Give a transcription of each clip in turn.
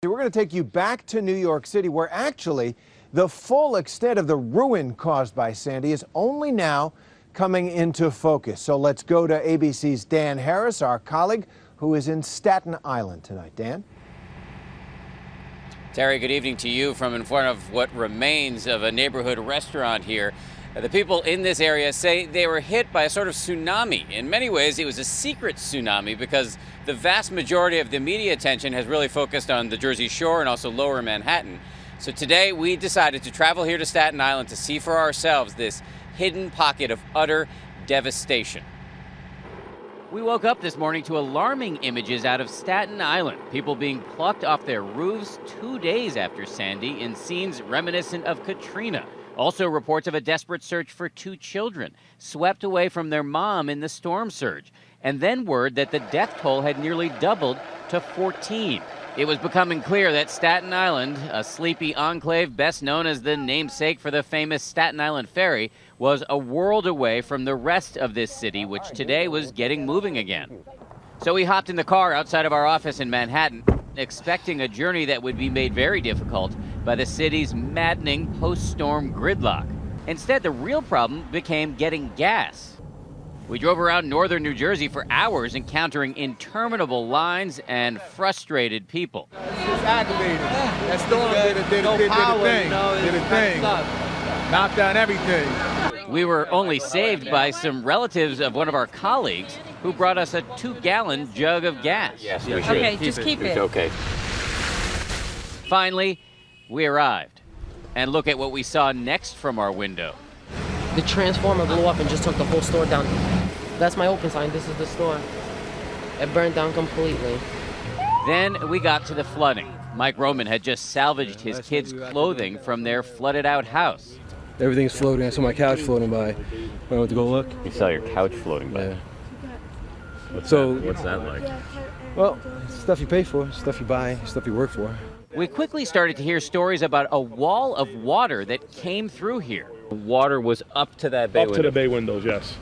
We're going to take you back to New York City, where actually the full extent of the ruin caused by Sandy is only now coming into focus. So let's go to ABC's Dan Harris, our colleague, who is in Staten Island tonight. Dan? Terry, good evening to you from in front of what remains of a neighborhood restaurant here. The people in this area say they were hit by a sort of tsunami. In many ways, it was a secret tsunami because the vast majority of the media attention has really focused on the Jersey Shore and also lower Manhattan. So today we decided to travel here to Staten Island to see for ourselves this hidden pocket of utter devastation. We woke up this morning to alarming images out of Staten Island. People being plucked off their roofs 2 days after Sandy in scenes reminiscent of Katrina. Also reports of a desperate search for 2 children swept away from their mom in the storm surge. And then word that the death toll had nearly doubled to 14. It was becoming clear that Staten Island, a sleepy enclave best known as the namesake for the famous Staten Island Ferry, was a world away from the rest of this city, which today was getting moving again. So we hopped in the car outside of our office in Manhattan, expecting a journey that would be made very difficult by the city's maddening post-storm gridlock. Instead, the real problem became getting gas. We drove around northern New Jersey for hours, encountering interminable lines and frustrated people. It's aggravated. That storm did a thing. Knocked down everything. We were only saved by some relatives of one of our colleagues who brought us a 2-gallon jug of gas. Yes, we should. Okay, just keep it. It's okay. Finally, we arrived. And look at what we saw next from our window. The transformer blew up and just took the whole store down. That's my open sign. This is the store. It burned down completely. Then we got to the flooding. Mike Roman had just salvaged his kids' clothing from their flooded-out house. Everything's floating. I saw my couch floating by when I went to go look. You saw your couch floating by. Yeah. What's that like? Well, stuff you pay for, stuff you buy, stuff you work for. We quickly started to hear stories about a wall of water that came through here. The water was up to that bay window. Up to the bay windows, yes.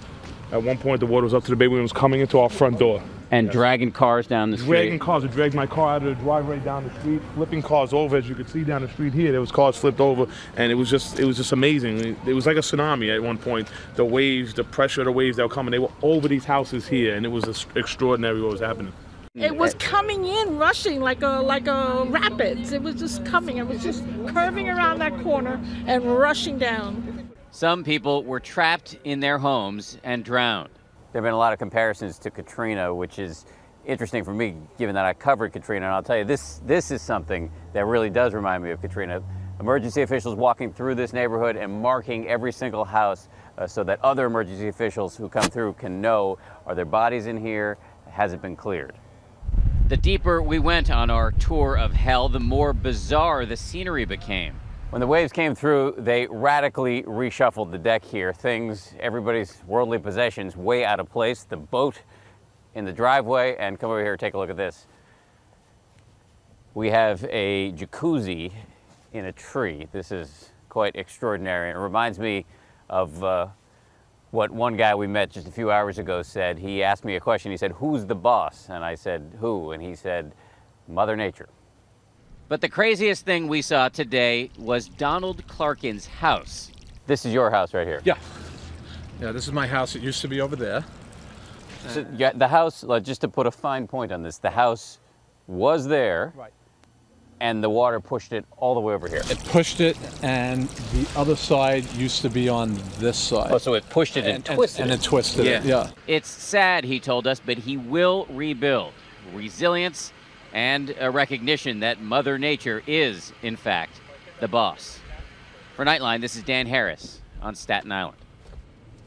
At one point, the water was up to the bay windows coming into our front door. And dragging cars down the street. Dragging cars. It dragged my car out of the driveway down the street, flipping cars over. As you could see down the street here, there was cars flipped over, and it was just amazing. It was like a tsunami at one point. The waves, the pressure of the waves that were coming, they were over these houses here, and it was extraordinary what was happening. It was coming in, rushing like a rapids. It was just coming. It was just curving around that corner and rushing down. Some people were trapped in their homes and drowned. There have been a lot of comparisons to Katrina, which is interesting for me, given that I covered Katrina. And I'll tell you, this is something that really does remind me of Katrina. Emergency officials walking through this neighborhood and marking every single house so that other emergency officials who come through can know, are there bodies in here? Has it been cleared? The deeper we went on our tour of hell, the more bizarre the scenery became. When the waves came through, they radically reshuffled the deck here. Things, everybody's worldly possessions, way out of place. The boat in the driveway, and come over here, take a look at this. We have a jacuzzi in a tree. This is quite extraordinary. It reminds me of what one guy we met just a few hours ago said. He asked me a question. He said, "Who's the boss?" And I said, "Who?" And he said, "Mother Nature." But the craziest thing we saw today was Donald Clarkin's house. This is your house right here. Yeah. Yeah, this is my house. It used to be over there. So, yeah, the house, just to put a fine point on this, the house was there, Right. And the water pushed it all the way over here. It pushed it, and the other side used to be on this side. Oh, so it pushed it and twisted and it. it twisted it, yeah. It's sad, he told us, but he will rebuild. Resilience and a recognition that Mother Nature is, in fact, the boss. For Nightline, this is Dan Harris on Staten Island.